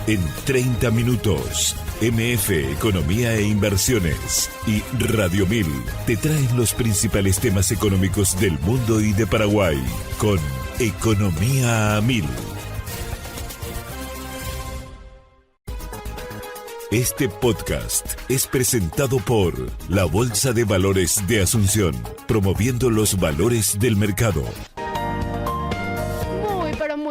En 30 minutos, MF Economía e Inversiones y Radio 1000 te traen los principales temas económicos del mundo y de Paraguay con Economía a 1000. Este podcast es presentado por la Bolsa de Valores de Asunción, promoviendo los valores del mercado.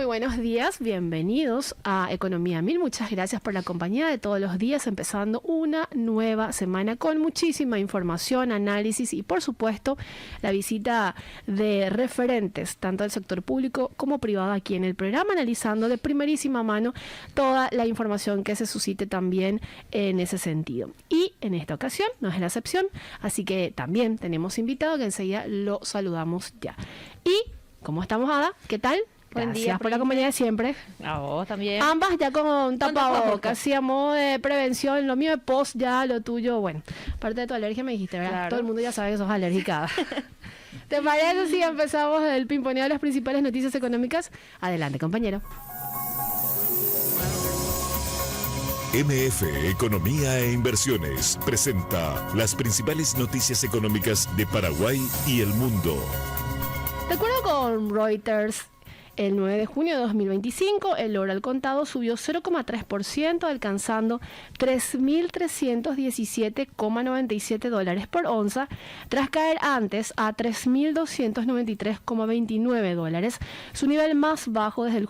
Buenos días, bienvenidos a Economía 1000. Muchas gracias por la compañía de todos los días, empezando una nueva semana con muchísima información, análisis y, por supuesto, la visita de referentes, tanto del sector público como privado aquí en el programa, analizando de primerísima mano toda la información que se suscite también en ese sentido. Y en esta ocasión no es la excepción, así que también tenemos invitado que enseguida lo saludamos ya. Y, ¿cómo estamos, Ada? ¿Qué tal? Buen Gracias día, por la compañía de siempre. A vos también. Ambas ya con tapabocas, así a modo de prevención. Lo mío de post, ya lo tuyo, bueno, parte de tu alergia me dijiste, ¿verdad? Claro. Todo el mundo ya sabe que sos alérgica. ¿Te parece si empezamos el pimponeo de las principales noticias económicas? Adelante, compañero. MF Economía e Inversiones presenta las principales noticias económicas de Paraguay y el mundo. De acuerdo con Reuters, el 9 de junio de 2025, el oro al contado subió 0,3%, alcanzando $3.317,97 por onza, tras caer antes a $3.293,29, su nivel más bajo desde el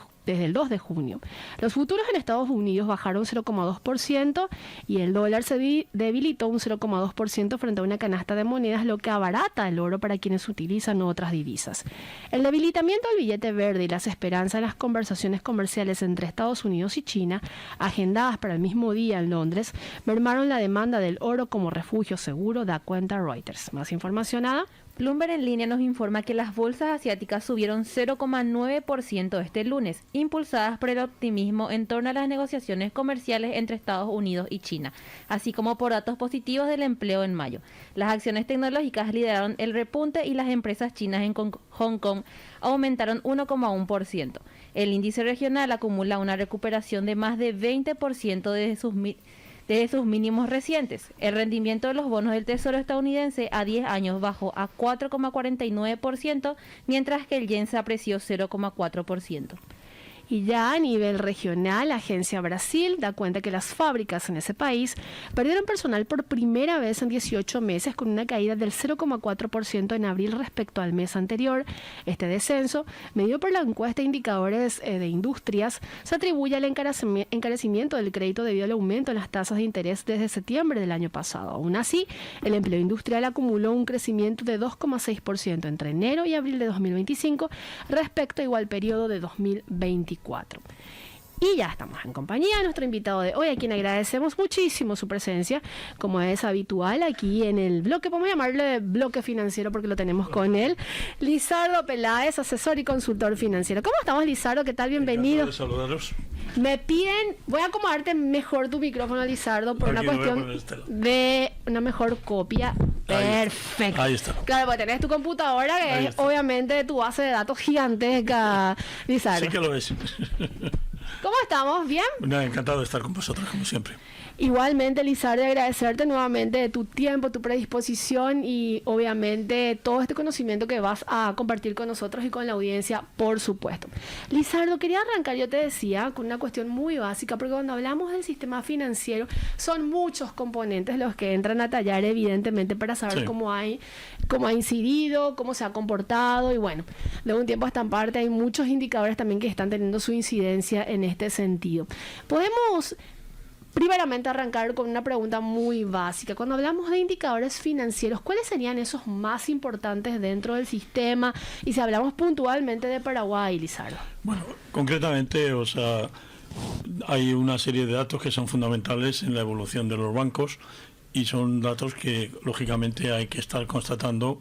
2 de junio. Los futuros en Estados Unidos bajaron 0,2% y el dólar se debilitó un 0,2% frente a una canasta de monedas, lo que abarata el oro para quienes utilizan otras divisas. El debilitamiento del billete verde y las esperanzas en las conversaciones comerciales entre Estados Unidos y China, agendadas para el mismo día en Londres, mermaron la demanda del oro como refugio seguro, da cuenta Reuters. Más información, Ada. Bloomberg en línea nos informa que las bolsas asiáticas subieron 0,9% este lunes, impulsadas por el optimismo en torno a las negociaciones comerciales entre Estados Unidos y China, así como por datos positivos del empleo en mayo. Las acciones tecnológicas lideraron el repunte y las empresas chinas en Hong Kong aumentaron 1,1%. El índice regional acumula una recuperación de más de 20% desde sus mínimos recientes. El rendimiento de los bonos del Tesoro estadounidense a 10 años bajó a 4,49%, mientras que el yen se apreció 0,4%. Y ya a nivel regional, la Agencia Brasil da cuenta que las fábricas en ese país perdieron personal por primera vez en 18 meses, con una caída del 0,4% en abril respecto al mes anterior. Este descenso, medido por la encuesta de indicadores de industrias, se atribuye al encarecimiento del crédito debido al aumento en las tasas de interés desde septiembre del año pasado. Aún así, el empleo industrial acumuló un crecimiento de 2,6% entre enero y abril de 2025 respecto a igual periodo de 2024. Y ya estamos en compañía de nuestro invitado de hoy, a quien agradecemos muchísimo su presencia, como es habitual aquí en el bloque, podemos llamarle bloque financiero porque lo tenemos con él, Lizardo Peláez, asesor y consultor financiero. ¿Cómo estamos, Lizardo? ¿Qué tal? Bienvenido. Saludaros. Me piden, voy a acomodarte mejor tu micrófono, Lizardo, por Aquí una cuestión de una mejor copia. Perfecto. Ahí está. Claro, porque tenés tu computadora, que es obviamente tu base de datos gigantesca, Lizardo. Sí que lo es. ¿Cómo estamos? ¿Bien? Encantado de estar con vosotros, como siempre. Igualmente, Lizardo, agradecerte nuevamente de tu tiempo, tu predisposición y obviamente todo este conocimiento que vas a compartir con nosotros y con la audiencia, por supuesto. Lizardo, quería arrancar, yo te decía, con una cuestión muy básica, porque cuando hablamos del sistema financiero son muchos componentes los que entran a tallar, evidentemente, para saber cómo ha incidido, cómo se ha comportado y bueno, de un tiempo a esta parte hay muchos indicadores también que están teniendo su incidencia en este sentido. Podemos primeramente arrancar con una pregunta muy básica. Cuando hablamos de indicadores financieros, ¿cuáles serían esos más importantes dentro del sistema? Y si hablamos puntualmente de Paraguay, Lizardo. Bueno, concretamente, hay una serie de datos que son fundamentales en la evolución de los bancos y son datos que, lógicamente, hay que estar constatando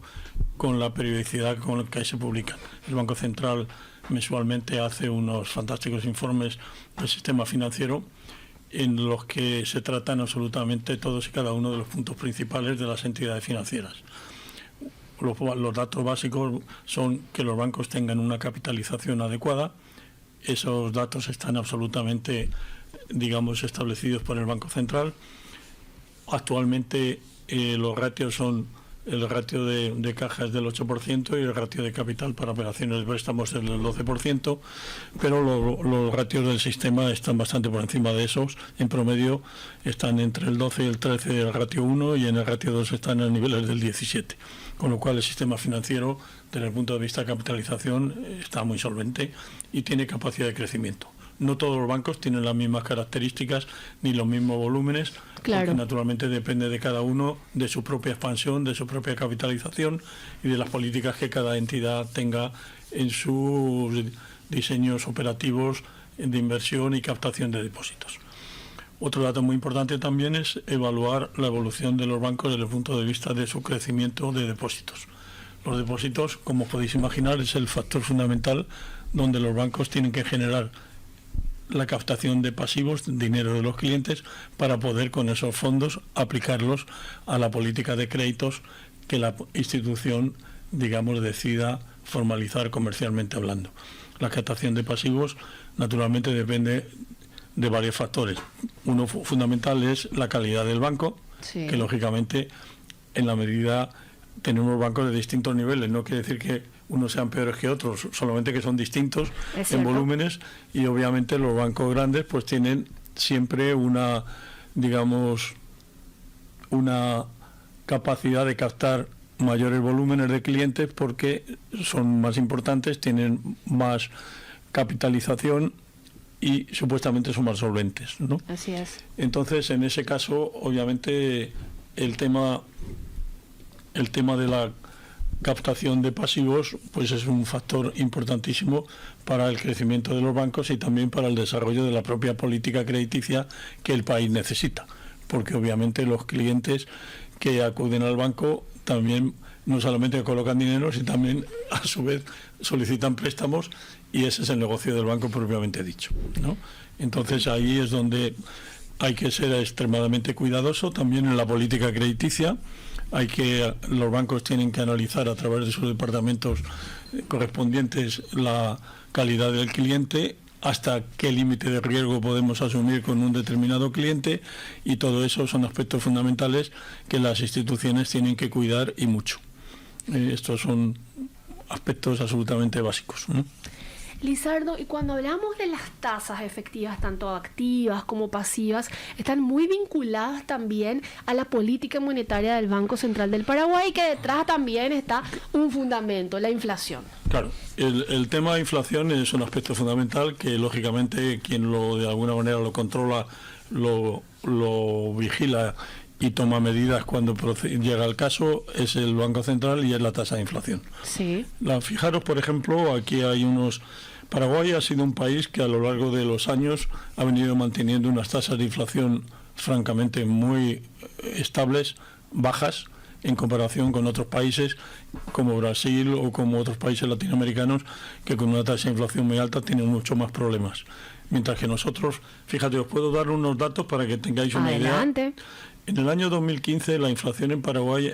con la periodicidad con la que se publican. El Banco Central mensualmente hace unos fantásticos informes del sistema financiero en los que se tratan absolutamente todos y cada uno de los puntos principales de las entidades financieras. Los datos básicos son que los bancos tengan una capitalización adecuada. Esos datos están absolutamente digamos, establecidos por el Banco Central. Actualmente los ratios son el ratio de caja es del 8% y el ratio de capital para operaciones de préstamos es del 12%, pero los ratios del sistema están bastante por encima de esos. En promedio están entre el 12 y el 13 del ratio 1 y en el ratio 2 están a niveles del 17. Con lo cual el sistema financiero, desde el punto de vista de capitalización, está muy solvente y tiene capacidad de crecimiento. No todos los bancos tienen las mismas características ni los mismos volúmenes, claro, porque naturalmente depende de cada uno, de su propia expansión, de su propia capitalización y de las políticas que cada entidad tenga en sus diseños operativos de inversión y captación de depósitos. Otro dato muy importante también es evaluar la evolución de los bancos desde el punto de vista de su crecimiento de depósitos. Los depósitos, como podéis imaginar, es el factor fundamental donde los bancos tienen que generar la captación de pasivos, dinero de los clientes, para poder con esos fondos aplicarlos a la política de créditos que la institución, digamos, decida formalizar comercialmente hablando. La captación de pasivos naturalmente depende de varios factores. Uno fundamental es la calidad del banco, sí, que lógicamente en la medida tenemos bancos de distintos niveles, no quiere decir que unos sean peores que otros, solamente que son distintos en volúmenes, y obviamente los bancos grandes pues tienen siempre una, digamos, una capacidad de captar mayores volúmenes de clientes porque son más importantes, tienen más capitalización y supuestamente son más solventes, ¿no? Así es. Entonces, en ese caso, obviamente, el tema de la captación de pasivos pues es un factor importantísimo para el crecimiento de los bancos y también para el desarrollo de la propia política crediticia que el país necesita, porque obviamente los clientes que acuden al banco también no solamente colocan dinero, sino también a su vez solicitan préstamos, y ese es el negocio del banco propiamente dicho, ¿no? Entonces ahí es donde hay que ser extremadamente cuidadoso también en la política crediticia. Los bancos tienen que analizar a través de sus departamentos correspondientes la calidad del cliente, hasta qué límite de riesgo podemos asumir con un determinado cliente, y todo eso son aspectos fundamentales que las instituciones tienen que cuidar y mucho. Estos son aspectos absolutamente básicos, ¿no? Lizardo, y cuando hablamos de las tasas efectivas, tanto activas como pasivas, están muy vinculadas también a la política monetaria del Banco Central del Paraguay, que detrás también está un fundamento, la inflación. Claro, el tema de inflación es un aspecto fundamental que lógicamente quien de alguna manera lo controla, lo vigila y toma medidas cuando llega el caso es el Banco Central, y es la tasa de inflación. Sí. Fijaros, por ejemplo, aquí hay Paraguay ha sido un país que a lo largo de los años ha venido manteniendo unas tasas de inflación francamente muy estables, bajas, en comparación con otros países como Brasil o como otros países latinoamericanos que con una tasa de inflación muy alta tienen mucho más problemas. Mientras que nosotros, fíjate, os puedo dar unos datos para que tengáis una Adelante. idea. En el año 2015 la inflación en Paraguay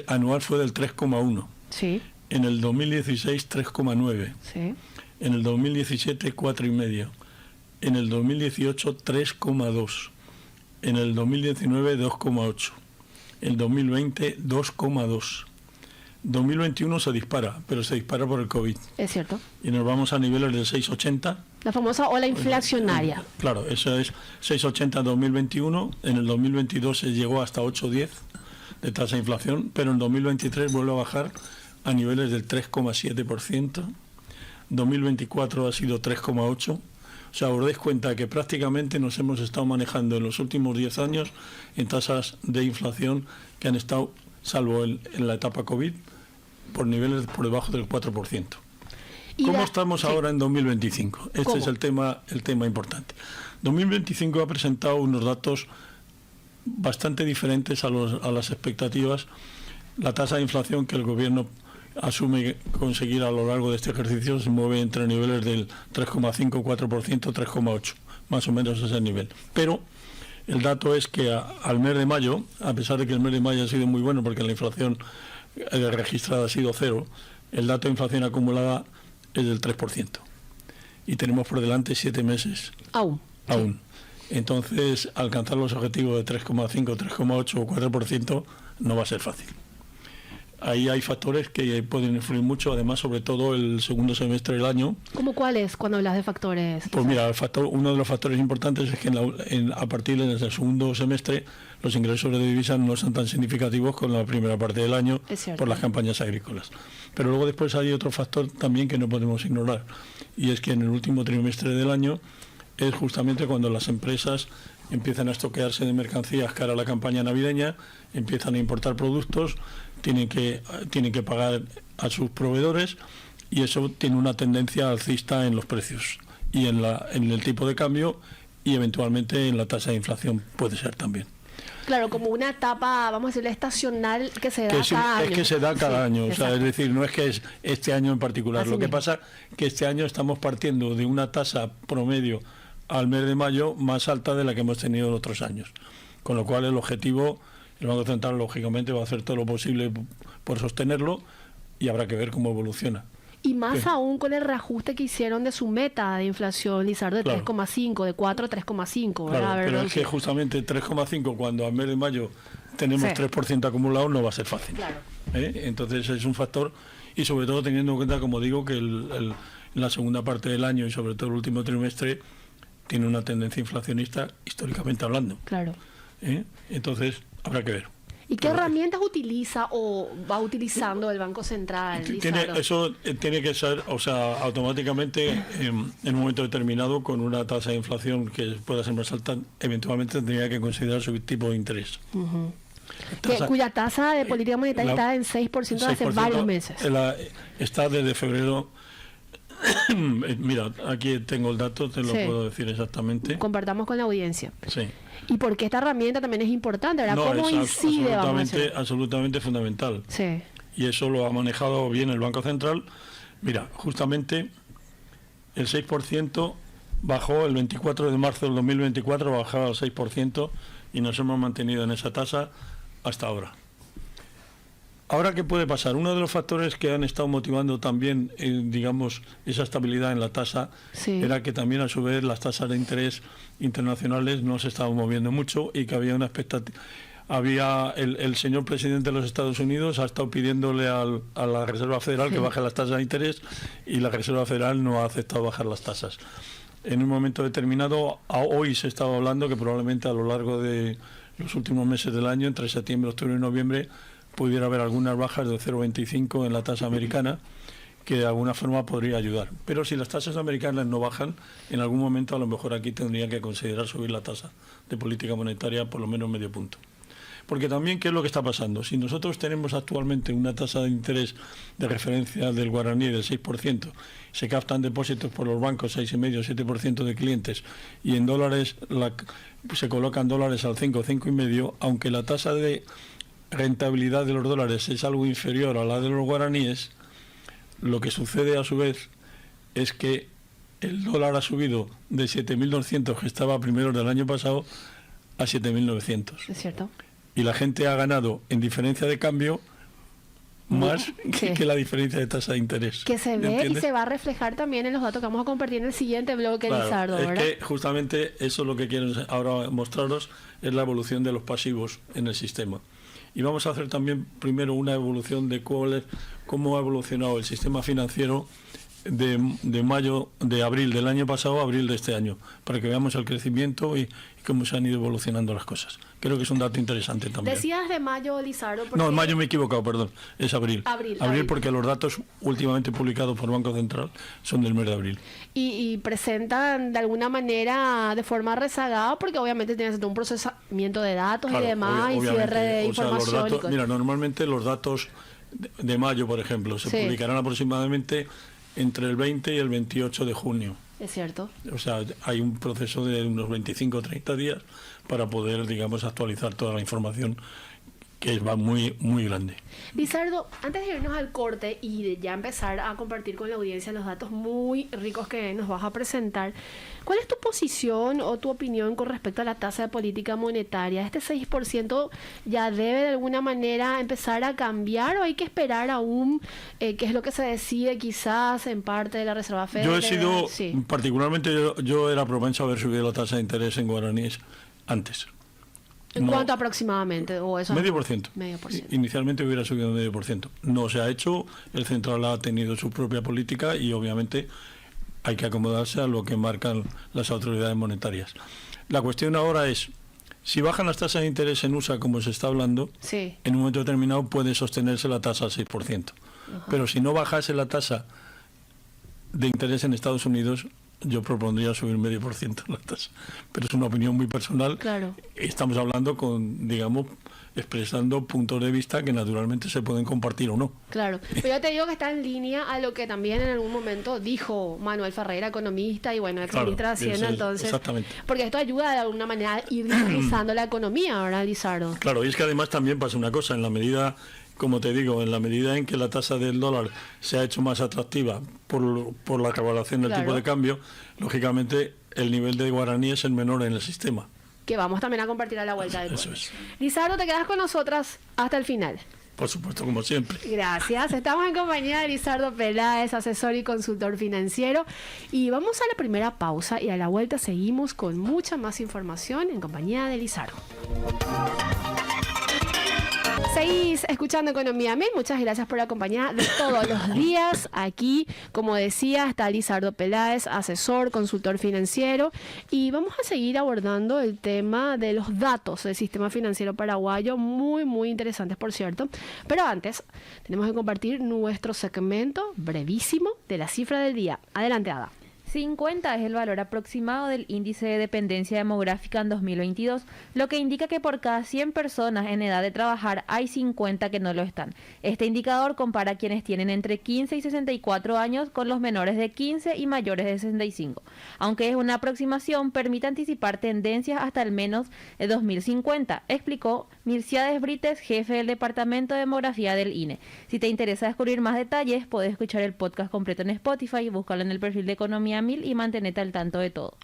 anual fue del 3,1. Sí. En el 2016 3,9. Sí. En el 2017 4,5. En el 2018 3,2. En el 2019 2,8. En 2020 2,2. 2021 se dispara, pero se dispara por el COVID. Es cierto. Y nos vamos a niveles de 6,80. La famosa ola inflacionaria. Claro, eso es 6,80 en 2021. En el 2022 se llegó hasta 8,10 de tasa de inflación, pero en 2023 vuelve a bajar a niveles del 3,7%. 2024 ha sido 3,8%. O sea, os dais cuenta que prácticamente nos hemos estado manejando en los últimos 10 años en tasas de inflación que han estado, salvo en la etapa COVID, por niveles por debajo del 4%. ¿Cómo estamos ahora en 2025? Este es el tema importante. 2025 ha presentado unos datos bastante diferentes a las expectativas. La tasa de inflación que el gobierno asume conseguir a lo largo de este ejercicio se mueve entre niveles del 3,5, 4%, 3,8, más o menos ese nivel. Pero el dato es que al mes de mayo, a pesar de que el mes de mayo ha sido muy bueno porque la inflación registrada ha sido cero, el dato de inflación acumulada es del 3%. Y tenemos por delante 7 meses. Aún. Entonces, alcanzar los objetivos de 3,5, 3,8 o 4% no va a ser fácil. Ahí hay factores que pueden influir mucho, además, sobre todo el segundo semestre del año. ¿Cómo cuáles cuando hablas de factores? Pues mira, uno de los factores importantes es que a partir del segundo semestre los ingresos de divisas no son tan significativos con la primera parte del año por las campañas agrícolas. Pero luego después hay otro factor también que no podemos ignorar, y es que en el último trimestre del año es justamente cuando las empresas empiezan a estoquearse de mercancías cara a la campaña navideña, empiezan a importar productos, tienen que pagar a sus proveedores, y eso tiene una tendencia alcista en los precios y en el tipo de cambio, y eventualmente en la tasa de inflación puede ser también. Claro, como una etapa, vamos a decirle, estacional que se da cada año. Es que se da cada año, o sea, es decir, no es que es este año en particular. Así Lo que mismo. pasa que este año estamos partiendo de una tasa promedio al mes de mayo más alta de la que hemos tenido en otros años. Con lo cual el objetivo, el Banco Central lógicamente va a hacer todo lo posible por sostenerlo, y habrá que ver cómo evoluciona. Y más Sí. aún con el reajuste que hicieron de su meta de inflación, Lizardo, de Claro. 3,5, de 4 a 3,5. Claro, ¿verdad? pero ¿Verdad? es que justamente 3,5 cuando al mes de mayo tenemos Sí. 3% acumulado no va a ser fácil. Claro. Entonces es un factor, y sobre todo teniendo en cuenta, como digo, que la segunda parte del año y sobre todo el último trimestre tiene una tendencia inflacionista históricamente hablando. Claro. Entonces habrá que ver. ¿Y qué herramientas utiliza o va utilizando el Banco Central, Lizardo? Eso tiene que ser, o sea, automáticamente en un momento determinado, con una tasa de inflación que pueda ser más alta, eventualmente tendría que considerar su tipo de interés. Cuya tasa de política monetaria está en 6% hace 6%, varios meses. Está desde febrero. Mira, aquí tengo el dato, te lo Sí. puedo decir exactamente. Compartamos con la audiencia. Sí. Y porque esta herramienta también es importante, ¿verdad? No, ¿Cómo es incide? Vamos a decir? absolutamente fundamental. Sí. Y eso lo ha manejado bien el Banco Central. Mira, justamente el 6% bajó el 24 de marzo del 2024, bajaba al 6%, y nos hemos mantenido en esa tasa hasta ahora. Ahora, ¿qué puede pasar? Uno de los factores que han estado motivando también, digamos, esa estabilidad en la tasa, Sí. era que también a su vez las tasas de interés internacionales no se estaban moviendo mucho, y que había una expectativa. El señor presidente de los Estados Unidos ha estado pidiéndole a la Reserva Federal que baje las tasas de interés, y la Reserva Federal no ha aceptado bajar las tasas. En un momento determinado, hoy se estaba hablando que probablemente a lo largo de los últimos meses del año, entre septiembre, octubre y noviembre, pudiera haber algunas bajas de 0,25 en la tasa americana, que de alguna forma podría ayudar. Pero si las tasas americanas no bajan, en algún momento a lo mejor aquí tendría que considerar subir la tasa de política monetaria por lo menos medio punto. Porque también, ¿qué es lo que está pasando? Si nosotros tenemos actualmente una tasa de interés de referencia del guaraní del 6%, se captan depósitos por los bancos 6,5, 7% de clientes, y en dólares se colocan dólares al 5, 5,5, aunque la tasa de rentabilidad de los dólares es algo inferior a la de los guaraníes, lo que sucede a su vez es que el dólar ha subido de 7.200, que estaba a primeros del año pasado, a 7.900. ¿Es cierto? Y la gente ha ganado en diferencia de cambio más Sí. que la diferencia de tasa de interés. Que se ve ¿Entiendes? y se va a reflejar también en los datos que vamos a compartir en el siguiente bloque, Claro, Lizardo, es ¿verdad? que justamente eso es lo que quiero ahora mostraros, es la evolución de los pasivos en el sistema. Y vamos a hacer también primero una evolución de cómo ha evolucionado el sistema financiero de abril del año pasado a abril de este año, para que veamos el crecimiento y cómo se han ido evolucionando las cosas. Creo que es un dato interesante también. Decías de mayo, Lizardo. No, en mayo me he equivocado, perdón, es abril. Abril. Porque los datos últimamente publicados por el Banco Central son del mes de abril. Y presentan de alguna manera de forma rezagada, porque obviamente tienes un procesamiento de datos Claro, y demás, y obviamente. cierre de O sea, los información. datos, mira, normalmente los datos de mayo, por ejemplo, se Sí. publicarán aproximadamente entre el 20 y el 28 de junio. Es cierto. O sea, hay un proceso de unos 25 o 30 días para poder, digamos, actualizar toda la información que va muy, muy grande. Lizardo, antes de irnos al corte y de ya empezar a compartir con la audiencia los datos muy ricos que nos vas a presentar, ¿cuál es tu posición o tu opinión con respecto a la tasa de política monetaria? ¿Este 6% ya debe de alguna manera empezar a cambiar o hay que esperar aún qué es lo que se decide quizás en parte de la Reserva Federal? Yo he sido, particularmente yo era propenso a haber subido la tasa de interés en guaraníes antes. ¿En cuánto aproximadamente? ¿O eso? 0,5%. 0,5%. Inicialmente hubiera subido 0,5%. No se ha hecho, el central ha tenido su propia política y obviamente hay que acomodarse a lo que marcan las autoridades monetarias. La cuestión ahora es, si bajan las tasas de interés en USA como se está hablando, sí, en un momento determinado puede sostenerse la tasa al 6%. Ajá. Pero si no bajase la tasa de interés en Estados Unidos, yo propondría subir 0,5% la tasa. Pero es una opinión muy personal. Claro. Estamos hablando con, digamos, expresando puntos de vista que naturalmente se pueden compartir o no. Claro, pero yo te digo que está en línea a lo que también en algún momento dijo Manuel Ferreira, economista y bueno, ex ministra de Hacienda, entonces. Exactamente. Porque esto ayuda de alguna manera a ir dinamizando la economía, ¿verdad, Lizardo? Claro, y es que además también pasa una cosa, en la medida, como te digo, en la medida en que la tasa del dólar se ha hecho más atractiva por la revaluación del tipo de cambio, lógicamente el nivel de guaraní es el menor en el sistema. Que vamos también a compartir a la vuelta del Eso es. Lizardo, te quedas con nosotras hasta el final. Por supuesto, como siempre. Gracias. Estamos en compañía de Lizardo Peláez, asesor y consultor financiero. Y vamos a la primera pausa y a la vuelta seguimos con mucha más información en compañía de Lizardo. Seguís escuchando Economía Mil. Muchas gracias por acompañarnos todos los días. Aquí, como decía, está Lizardo Peláez, asesor, consultor financiero. Y vamos a seguir abordando el tema de los datos del sistema financiero paraguayo. Muy, muy interesantes, por cierto. Pero antes, tenemos que compartir nuestro segmento brevísimo de la cifra del día. Adelante, Ada. 50 es el valor aproximado del índice de dependencia demográfica en 2022, lo que indica que por cada 100 personas en edad de trabajar hay 50 que no lo están. Este indicador compara a quienes tienen entre 15 y 64 años con los menores de 15 y mayores de 65. Aunque es una aproximación, permite anticipar tendencias hasta al menos el 2050, explicó Milciades Brites, jefe del Departamento de Demografía del INE. Si te interesa descubrir más detalles, puedes escuchar el podcast completo en Spotify y búscalo en el perfil de Economía Mil y mantenete al tanto de todo.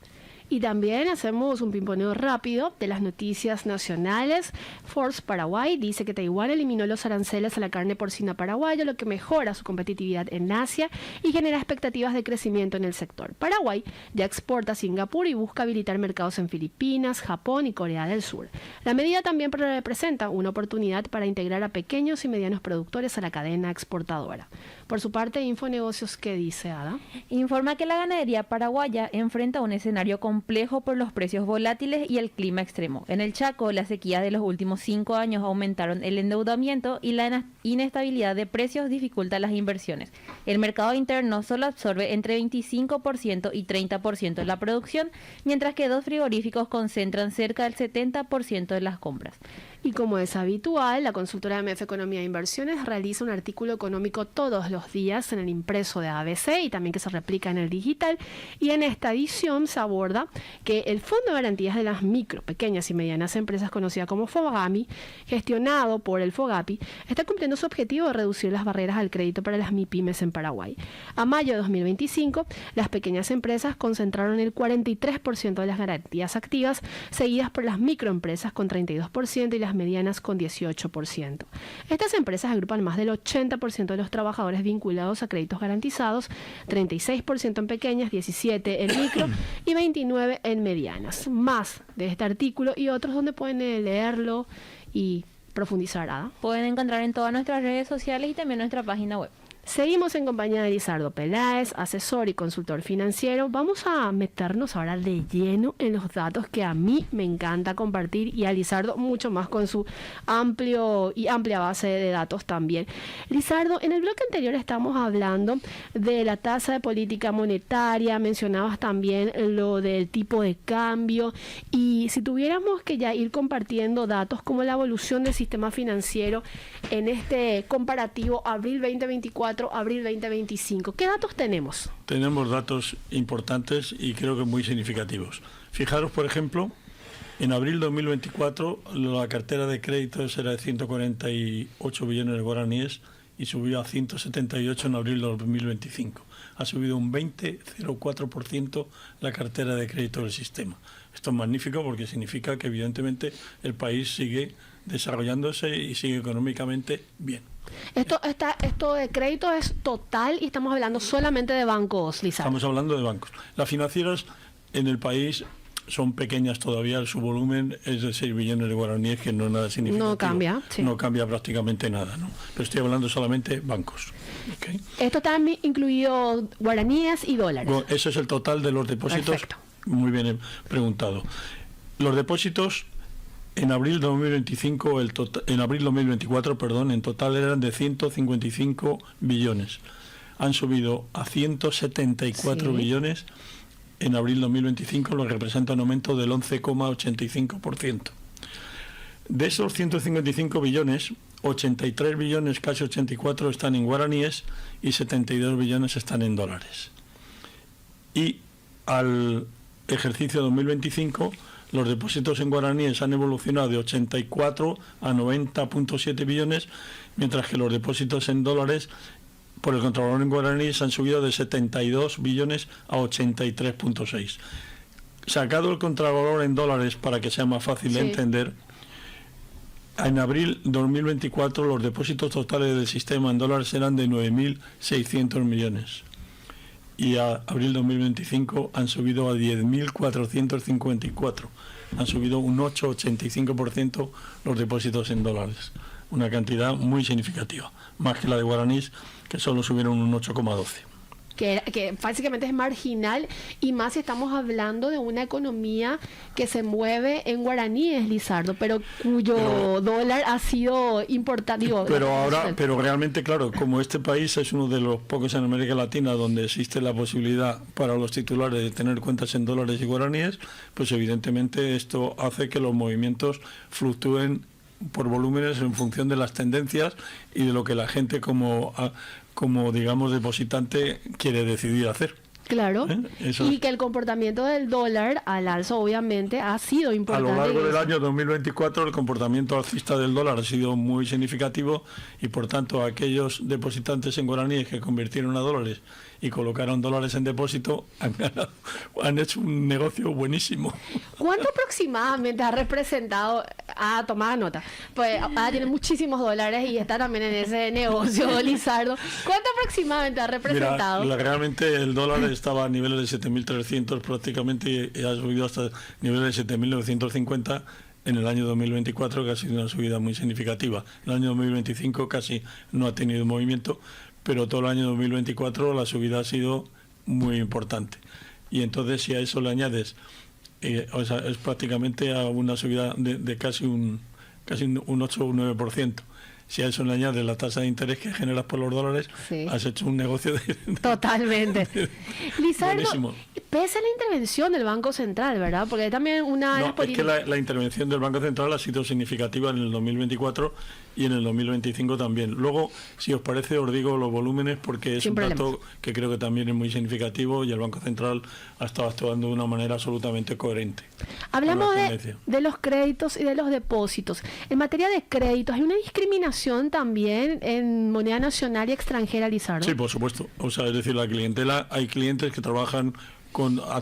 Y también hacemos un pimponeo rápido de las noticias nacionales. Forbes Paraguay dice que Taiwán eliminó los aranceles a la carne porcina paraguaya, lo que mejora su competitividad en Asia y genera expectativas de crecimiento en el sector. Paraguay ya exporta a Singapur y busca habilitar mercados en Filipinas, Japón y Corea del Sur. La medida también representa una oportunidad para integrar a pequeños y medianos productores a la cadena exportadora. Por su parte, Infonegocios, ¿qué dice, Ada? Informa que la ganadería paraguaya enfrenta un escenario complejo por los precios volátiles y el clima extremo. En el Chaco, las sequías de los últimos 5 años aumentaron el endeudamiento y la inestabilidad de precios dificulta las inversiones. El mercado interno solo absorbe entre 25% y 30% de la producción, mientras que 2 frigoríficos concentran cerca del 70% de las compras. Y como es habitual, la consultora MF Economía e Inversiones realiza un artículo económico todos los días en el impreso de ABC y también que se replica en el digital. Y en esta edición se aborda que el Fondo de Garantías de las Micro, Pequeñas y Medianas Empresas, conocida como FOGAMI, gestionado por el FOGAPI, está cumpliendo su objetivo de reducir las barreras al crédito para las MIPYMES en Paraguay. A mayo de 2025, las pequeñas empresas concentraron el 43% de las garantías activas, seguidas por las microempresas con 32% y las medianas con 18%. Estas empresas agrupan más del 80% de los trabajadores vinculados a créditos garantizados, 36% en pequeñas, 17% en micro y 29% en medianas. Más de este artículo y otros donde pueden leerlo y profundizar. ¿Ah? Pueden encontrar en todas nuestras redes sociales y también en nuestra página web. Seguimos en compañía de Lizardo Peláez, asesor y consultor financiero. Vamos a meternos ahora de lleno en los datos que a mí me encanta compartir y a Lizardo mucho más con su amplia base de datos también. Lizardo, en el bloque anterior estamos hablando de la tasa de política monetaria, mencionabas también lo del tipo de cambio y si tuviéramos que ya ir compartiendo datos como la evolución del sistema financiero en este comparativo abril 2024 abril 2025. ¿Qué datos tenemos? Tenemos datos importantes y creo que muy significativos. Fijaros, por ejemplo, En abril 2024 la cartera de créditos era de 148 billones de guaraníes y subió a 178 en abril de 2025. Ha subido un 20,04% la cartera de crédito del sistema. Esto es magnífico porque significa que evidentemente el país sigue desarrollándose y sigue económicamente bien. Esto de crédito es total y estamos hablando solamente de bancos, Lizardo. Estamos hablando de bancos. Las financieras en el país son pequeñas todavía, su volumen es de 6 billones de guaraníes, que no es nada significativo. No cambia, sí. No cambia prácticamente nada, ¿no? Pero estoy hablando solamente bancos. ¿Okay? Esto está incluido guaraníes y dólares. Bueno, eso es el total de los depósitos. Perfecto. Muy bien preguntado. Los depósitos en abril 2025, en abril 2024, perdón, en total eran de 155 billones. Han subido a 174 billones en abril 2025, lo que representa un aumento del 11,85%. De esos 155 billones, 83 billones, casi 84, están en guaraníes y 72 billones están en dólares. Y al ejercicio 2025, los depósitos en guaraníes han evolucionado de 84 a 90,7 billones, mientras que los depósitos en dólares por el contravalor en guaraníes han subido de 72 billones a 83,6. Sacado el contravalor en dólares para que sea más fácil de entender, en abril 2024 los depósitos totales del sistema en dólares eran de 9.600 millones. Y a abril 2025 han subido a 10.454. Han subido un 8,85% los depósitos en dólares. Una cantidad muy significativa, más que la de guaraníes, que solo subieron un 8,12. Que básicamente es marginal, y más si estamos hablando de una economía que se mueve en guaraníes, Lizardo, pero cuyo dólar ha sido importante. Pero realmente, claro, como este país es uno de los pocos en América Latina donde existe la posibilidad para los titulares de tener cuentas en dólares y guaraníes, pues evidentemente esto hace que los movimientos fluctúen por volúmenes en función de las tendencias y de lo que la gente como digamos depositante quiere decidir hacer. Claro, y que el comportamiento del dólar al alza obviamente ha sido importante. A lo largo del año 2024 el comportamiento alcista del dólar ha sido muy significativo y por tanto aquellos depositantes en guaraníes que convirtieron a dólares y colocaron dólares en depósito han hecho un negocio buenísimo. ¿Cuánto aproximadamente ha representado? Tomada nota. Pues tiene muchísimos dólares y está también en ese negocio, Lizardo. ¿Cuánto aproximadamente ha representado? Mira, realmente el dólar estaba a niveles de 7.300 prácticamente y ha subido hasta niveles de 7.950 en el año 2024, que ha sido una subida muy significativa. El año 2025 casi no ha tenido movimiento, pero todo el año 2024 la subida ha sido muy importante. Y entonces si a eso le añades, es prácticamente a una subida de casi un 8 o un 9%. Si a eso le añades la tasa de interés que generas por los dólares, has hecho un negocio Totalmente. Lizardo, buenísimo. Pese a la intervención del Banco Central, ¿verdad? Porque también es que la intervención del Banco Central ha sido significativa en el 2024 y en el 2025 también. Luego, si os parece, os digo los volúmenes porque es un dato que creo que también es muy significativo y el Banco Central ha estado actuando de una manera absolutamente coherente. Hablamos de los créditos y de los depósitos. En materia de créditos, ¿hay una discriminación también en moneda nacional y extranjera, Lizardo? Sí, por supuesto. O sea, es decir, la clientela, hay clientes que trabajan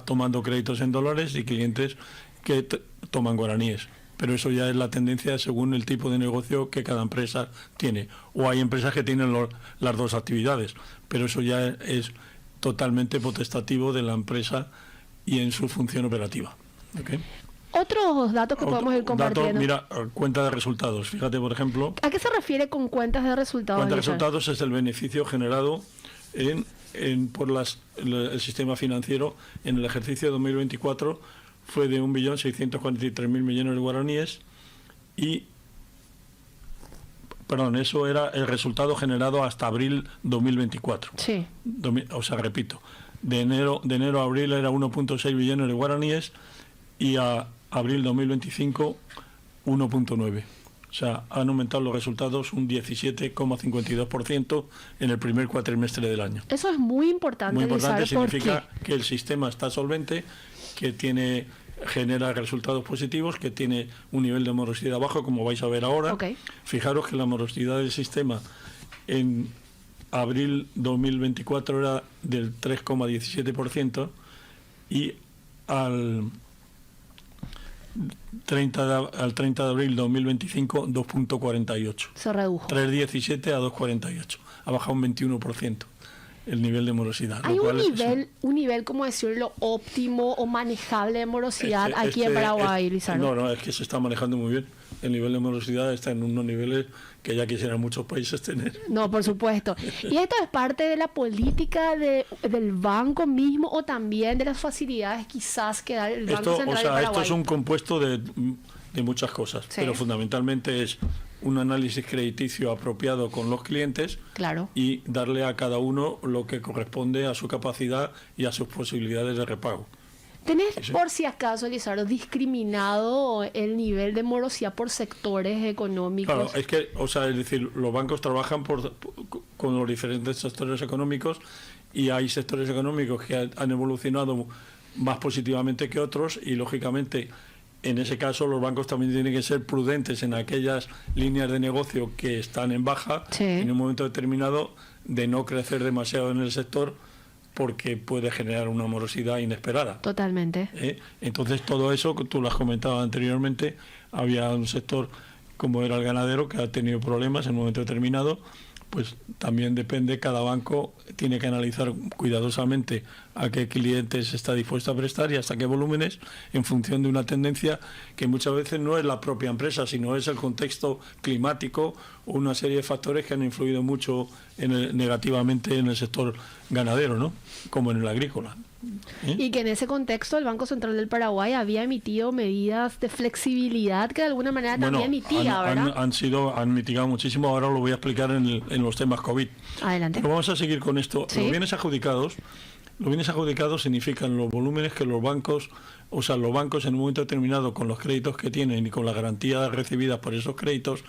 tomando créditos en dólares y clientes que toman guaraníes. Pero eso ya es la tendencia según el tipo de negocio que cada empresa tiene. O hay empresas que tienen las dos actividades, pero eso ya es totalmente potestativo de la empresa y en su función operativa. ¿Okay? Otros datos que podemos ir compartiendo. Mira, cuenta de resultados. Fíjate, por ejemplo... ¿A qué se refiere con cuentas de resultados? Cuenta de resultados es el beneficio generado por el sistema financiero en el ejercicio 2024. Fue de 1.643.000 millones de guaraníes eso era el resultado generado hasta abril 2024. Sí. Repito, de enero a abril era 1.6 billones de guaraníes y a abril 2025 1.9. O sea, han aumentado los resultados un 17,52% en el primer cuatrimestre del año. Eso es muy importante. Muy importante, significa que el sistema está solvente, que tiene genera resultados positivos, que tiene un nivel de morosidad bajo, como vais a ver ahora. Okay. Fijaros que la morosidad del sistema en abril 2024 era del 3,17% y al 30 de abril 2025 2,48%. Se redujo. 3,17 a 2,48. Ha bajado un 21% el nivel de morosidad. ¿Hay lo cual un nivel, como decirlo, óptimo o manejable de morosidad aquí en Paraguay, Lizardo? No, es que se está manejando muy bien. El nivel de morosidad está en unos niveles que ya quisieran muchos países tener. No, por supuesto. ¿Y esto es parte de la política del banco mismo o también de las facilidades quizás que da el Banco Central de Paraguay? Esto es un compuesto de muchas cosas, Sí. pero fundamentalmente es un análisis crediticio apropiado con los clientes, Claro. y darle a cada uno lo que corresponde a su capacidad y a sus posibilidades de repago. ¿Tenés, Sí. por si acaso, Lizardo, discriminado el nivel de morosidad por sectores económicos? Claro, es decir, los bancos trabajan con los diferentes sectores económicos, y hay sectores económicos que han evolucionado más positivamente que otros, y lógicamente en ese caso los bancos también tienen que ser prudentes en aquellas líneas de negocio que están en baja, Sí. en un momento determinado, de no crecer demasiado en el sector, porque puede generar una morosidad inesperada. Totalmente. Entonces todo eso, tú lo has comentado anteriormente, había un sector como era el ganadero que ha tenido problemas en un momento determinado. Pues también depende, cada banco tiene que analizar cuidadosamente a qué clientes está dispuesto a prestar y hasta qué volúmenes, en función de una tendencia que muchas veces no es la propia empresa, sino es el contexto climático o una serie de factores que han influido mucho negativamente en el sector ganadero, ¿no? Como en el agrícola. Y que en ese contexto el Banco Central del Paraguay había emitido medidas de flexibilidad que de alguna manera también mitiga, ¿verdad? Han mitigado muchísimo. Ahora lo voy a explicar en los temas COVID. Adelante. Pero vamos a seguir con esto. Sí. Los bienes adjudicados significan los volúmenes que los bancos en un momento determinado, con los créditos que tienen y con las garantías recibidas por esos créditos.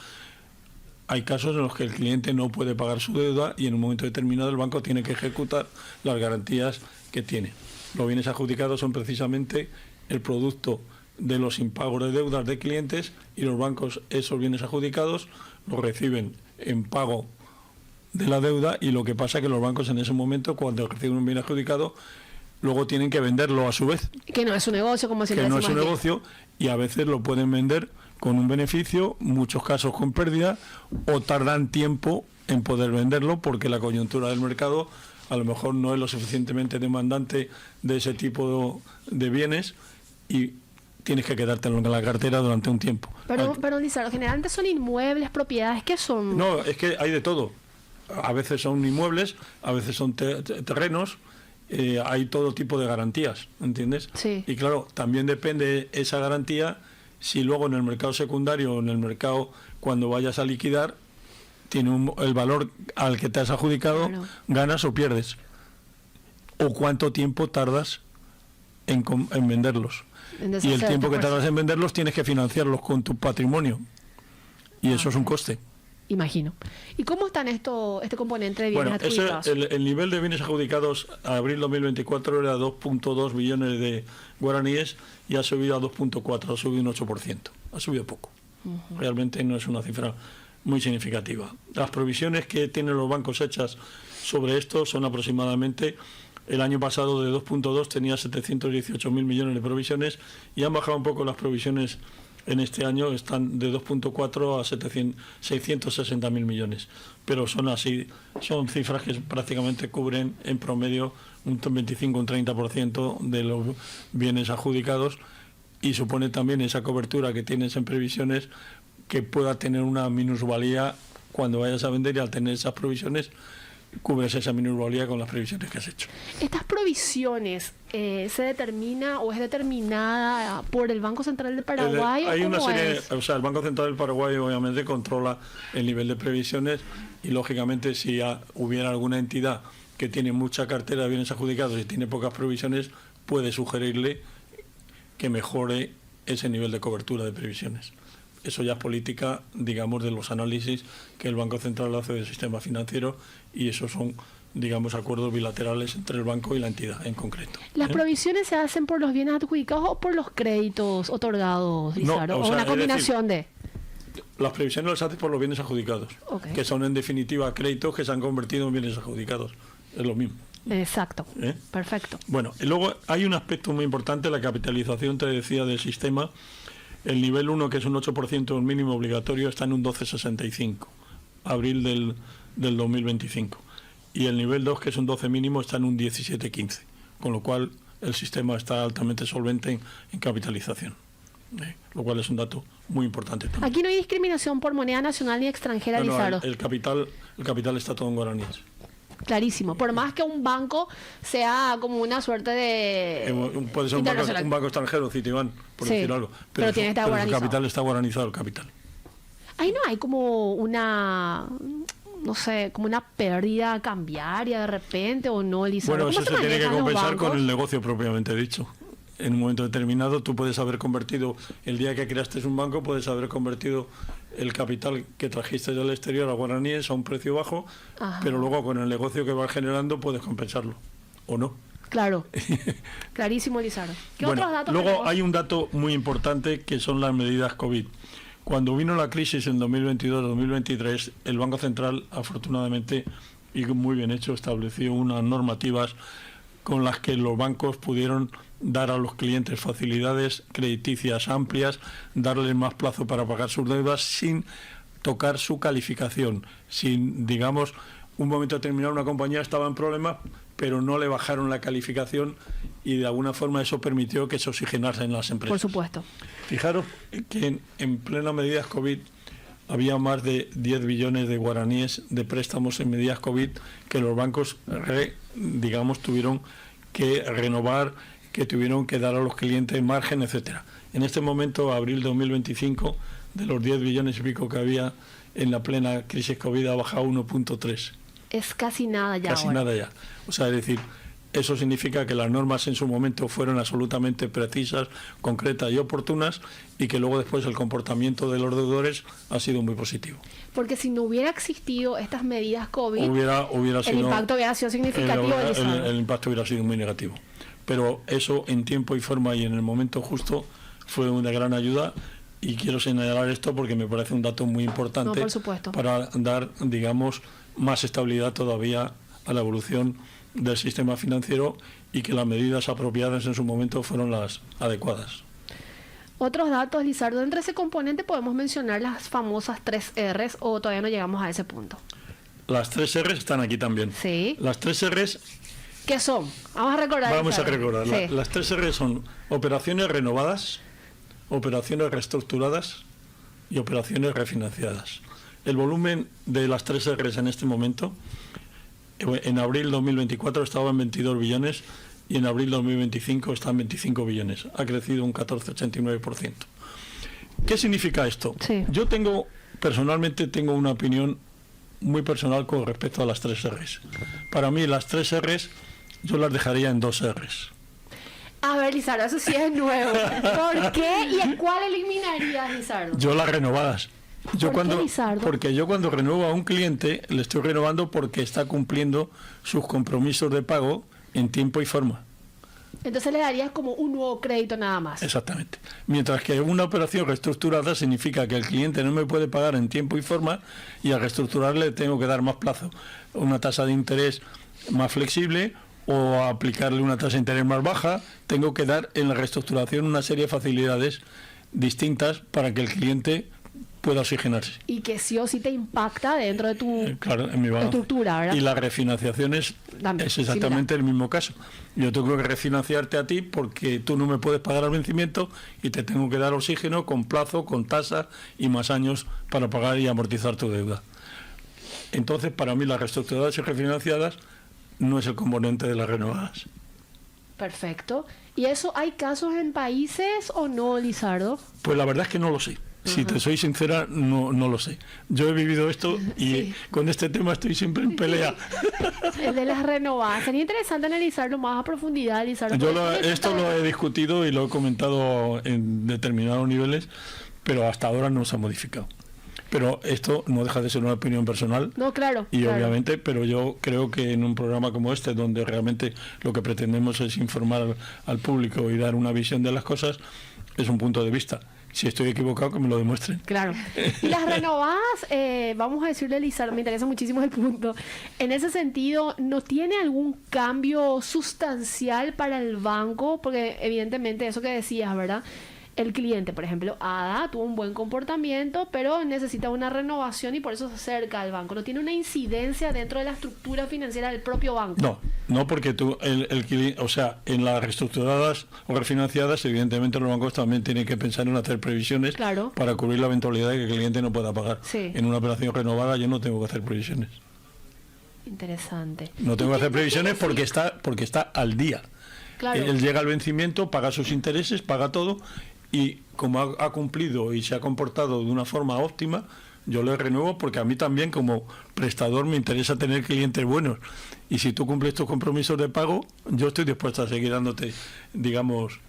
Hay casos en los que el cliente no puede pagar su deuda y en un momento determinado el banco tiene que ejecutar las garantías que tiene. Los bienes adjudicados son precisamente el producto de los impagos de deudas de clientes, y los bancos esos bienes adjudicados los reciben en pago de la deuda, y lo que pasa es que los bancos en ese momento, cuando reciben un bien adjudicado, luego tienen que venderlo a su vez. Que no es un negocio, como siempre Que no es decimos un aquí. negocio, y a veces lo pueden vender con un beneficio, muchos casos con pérdida, o tardan tiempo en poder venderlo porque la coyuntura del mercado a lo mejor no es lo suficientemente demandante de ese tipo de bienes, y tienes que quedártelo en la cartera durante un tiempo. Pero Lizardo, generalmente son inmuebles, propiedades, ¿qué son? No, es que hay de todo. A veces son inmuebles, a veces son terrenos, hay todo tipo de garantías, ¿entiendes? Sí. Y claro, también depende esa garantía, si luego en el mercado secundario o en el mercado, cuando vayas a liquidar, tiene el valor al que te has adjudicado, Claro. ganas o pierdes. O cuánto tiempo tardas en venderlos. En Y el deshacerte, tiempo que pues. tardas en venderlos tienes que financiarlos con tu patrimonio. Y eso es un coste. Imagino. ¿Y cómo están este componente de bienes Bueno, adjudicados? el nivel de bienes adjudicados a abril 2024 era 2,2 billones de guaraníes y ha subido a 2,4, ha subido un 8%. Ha subido poco. Realmente no es una cifra muy significativa. Las provisiones que tienen los bancos hechas sobre esto son aproximadamente, el año pasado de 2,2 tenía 718.000 millones de provisiones, y han bajado un poco las provisiones en este año, están de 2,4 a 660.000 millones. Pero son cifras que prácticamente cubren en promedio un 25 o un 30% de los bienes adjudicados, y supone también esa cobertura que tienes en previsiones que pueda tener una minusvalía cuando vayas a vender, y al tener esas provisiones cubres esa minusvalía con las previsiones que has hecho. ¿Estas provisiones se determina o es determinada por el Banco Central de Paraguay? Hay ¿o una cómo serie, es? el Banco Central del Paraguay obviamente controla el nivel de previsiones, y lógicamente si hubiera alguna entidad que tiene mucha cartera de bienes adjudicados y tiene pocas provisiones, puede sugerirle que mejore ese nivel de cobertura de previsiones. Eso ya es política, digamos, de los análisis que el Banco Central hace del sistema financiero, y esos son digamos, acuerdos bilaterales entre el banco y la entidad en concreto. ¿Las provisiones se hacen por los bienes adjudicados o por los créditos otorgados, Lizardo? o ¿O sea, una es combinación de...? Las previsiones las haces por los bienes adjudicados, Ok. que son en definitiva créditos que se han convertido en bienes adjudicados. Es lo mismo. Exacto. ¿Eh? Perfecto. Bueno, y luego hay un aspecto muy importante, la capitalización, te decía, del sistema. El nivel 1, que es un 8% del mínimo obligatorio, está en un 12,65, abril del 2025. Y el nivel 2, que es un 12 mínimo, está en un 17,15. Con lo cual, el sistema está altamente solvente en capitalización. Lo cual es un dato muy importante también. Aquí no hay discriminación por moneda nacional ni extranjera, No, Lizardo. el capital está todo en guaraníes. Clarísimo. Por más que un banco sea como una suerte de... Puede ser internacional. un banco extranjero, Citibank, por Sí, decir algo. pero tiene que estar el guaranizado. capital está guaranizado, el capital. Ahí no hay como una... no sé, como una pérdida cambiaria de repente o no, Lizardo. Bueno, eso ¿Cómo se tiene que manejan los compensar con bancos? el negocio propiamente dicho. En un momento determinado tú puedes haber convertido, el día que creaste un banco, puedes haber convertido el capital que trajiste del exterior a guaraníes a un precio bajo, Ajá. pero luego con el negocio que vas generando puedes compensarlo, ¿o no? Claro. Clarísimo, Lizardo. ¿Qué Bueno, otros datos luego tenemos? hay un dato muy importante que son las medidas COVID. Cuando vino la crisis en 2022-2023, el Banco Central, afortunadamente, y muy bien hecho, estableció unas normativas con las que los bancos pudieron dar a los clientes facilidades crediticias amplias, darles más plazo para pagar sus deudas sin tocar su calificación, sin, digamos, un momento determinado una compañía estaba en problemas, pero no le bajaron la calificación y de alguna forma eso permitió que se oxigenasen las empresas. Por supuesto. Fijaros que en plena medidas COVID había más de 10 billones de guaraníes de préstamos en medidas COVID que los bancos, digamos, tuvieron que renovar, que tuvieron que dar a los clientes margen, etcétera. En este momento, abril 2025, de los 10 billones y pico que había en la plena crisis COVID, ha bajado 1,3. Es casi nada ya Casi ahora. nada ya. O sea, es decir, eso significa que las normas en su momento fueron absolutamente precisas, concretas y oportunas, y que luego después el comportamiento de los deudores ha sido muy positivo. Porque si no hubiera existido estas medidas COVID, Hubiera el sido, impacto hubiera sido significativo. el impacto hubiera sido muy negativo. Pero eso en tiempo y forma y en el momento justo fue una gran ayuda, y quiero señalar esto porque me parece un dato muy importante. No, por supuesto. Para dar, digamos, más estabilidad todavía a la evolución del sistema financiero, y que las medidas apropiadas en su momento fueron las adecuadas. Otros datos, Lizardo, entre ese componente podemos mencionar las famosas 3 Rs, o todavía no llegamos a ese punto. Las 3 Rs están aquí también. Sí. Las 3 Rs, ¿Qué son? Vamos a recordar. vamos a Lizardo. recordar. Sí. Las 3 Rs son operaciones renovadas, operaciones reestructuradas y operaciones refinanciadas. El volumen de las 3 Rs en este momento, en abril 2024 estaba en 22 billones y en abril 2025 está en 25 billones. Ha crecido un 14,89%. ¿Qué significa esto? Sí. Yo personalmente tengo una opinión muy personal con respecto a las 3 Rs. Para mí las 3 Rs yo las dejaría en 2 Rs. A ver, Lizardo, eso sí es nuevo. ¿Por qué y en cuál eliminarías, Lizardo? Yo las renovadas. ¿Por qué, Lizardo? Porque yo cuando renuevo a un cliente le estoy renovando porque está cumpliendo sus compromisos de pago en tiempo y forma. Entonces le darías como un nuevo crédito nada más. Exactamente. Mientras que una operación reestructurada significa que el cliente no me puede pagar en tiempo y forma, y al reestructurarle tengo que dar más plazo, una tasa de interés más flexible, o aplicarle una tasa de interés más baja. Tengo que dar en la reestructuración una serie de facilidades distintas para que el cliente pueda oxigenarse. Y que sí o sí te impacta dentro de tu Claro, en mi balance. estructura, ¿verdad? Y las refinanciaciones También, es exactamente el mismo caso. Yo tengo que refinanciarte a ti porque tú no me puedes pagar al vencimiento, y te tengo que dar oxígeno con plazo, con tasa y más años para pagar y amortizar tu deuda. Entonces, para mí, las reestructuradas y refinanciadas no es el componente de las renovadas. Perfecto. ¿Y eso hay casos en países o no, Lizardo? Pues la verdad es que no lo sé. Si te soy sincera, no lo sé. Yo he vivido esto y Sí. con este tema estoy siempre en pelea. El de las renovadas. Sería interesante analizarlo más a profundidad, Lizardo. Yo porque esto lo he discutido y lo he comentado en determinados niveles, pero hasta ahora no se ha modificado. Pero esto no deja de ser una opinión personal. No, claro. Y claro. obviamente, pero yo creo que en un programa como este, donde realmente lo que pretendemos es informar al público y dar una visión de las cosas, es un punto de vista. Si estoy equivocado, que me lo demuestren. Claro. Y las renovadas, vamos a decirle, Lizardo, me interesa muchísimo el punto. En ese sentido, ¿no tiene algún cambio sustancial para el banco? Porque evidentemente eso que decías, ¿verdad? El cliente, por ejemplo, ADA tuvo un buen comportamiento, pero necesita una renovación y por eso se acerca al banco. ¿No tiene una incidencia dentro de la estructura financiera del propio banco? No, porque el cliente, o sea, en las reestructuradas o refinanciadas, evidentemente los bancos también tienen que pensar en hacer previsiones para cubrir la eventualidad de que el cliente no pueda pagar. Sí. En una operación renovada yo no tengo que hacer previsiones. Interesante. No tengo que hacer previsiones porque está al día. Claro. Él llega al vencimiento, paga sus intereses, paga todo, y como ha cumplido y se ha comportado de una forma óptima, yo le renuevo, porque a mí también como prestador me interesa tener clientes buenos. Y si tú cumples tus compromisos de pago, yo estoy dispuesto a seguir dándote, digamos,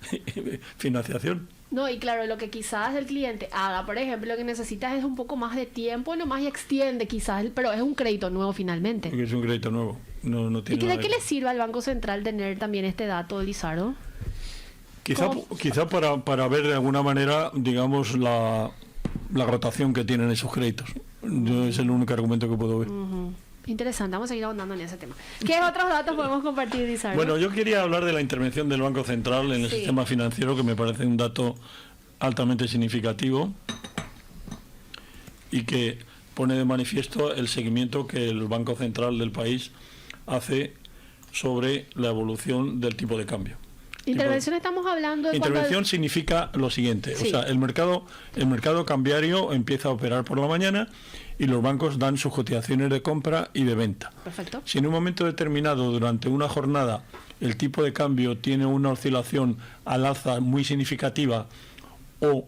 financiación. No, y claro, lo que quizás el cliente haga, por ejemplo, lo que necesitas es un poco más de tiempo, nomás y extiende quizás, pero es un crédito nuevo finalmente. Porque es un crédito nuevo. No tiene ¿Y nada de qué le sirve al Banco Central tener también este dato, Lizardo? Quizá para ver de alguna manera, digamos, la rotación que tienen esos créditos. Es el único argumento que puedo ver. Interesante, vamos a seguir ahondando en ese tema. ¿Qué otros datos podemos compartir, Lizardo? Bueno, yo quería hablar de la intervención del Banco Central en el sistema financiero, que me parece un dato altamente significativo y que pone de manifiesto el seguimiento que el Banco Central del país hace sobre la evolución del tipo de cambio. Intervención estamos hablando de intervención significa lo siguiente, o sea, el mercado cambiario empieza a operar por la mañana y los bancos dan sus cotizaciones de compra y de venta. Perfecto. Si en un momento determinado durante una jornada el tipo de cambio tiene una oscilación al alza muy significativa o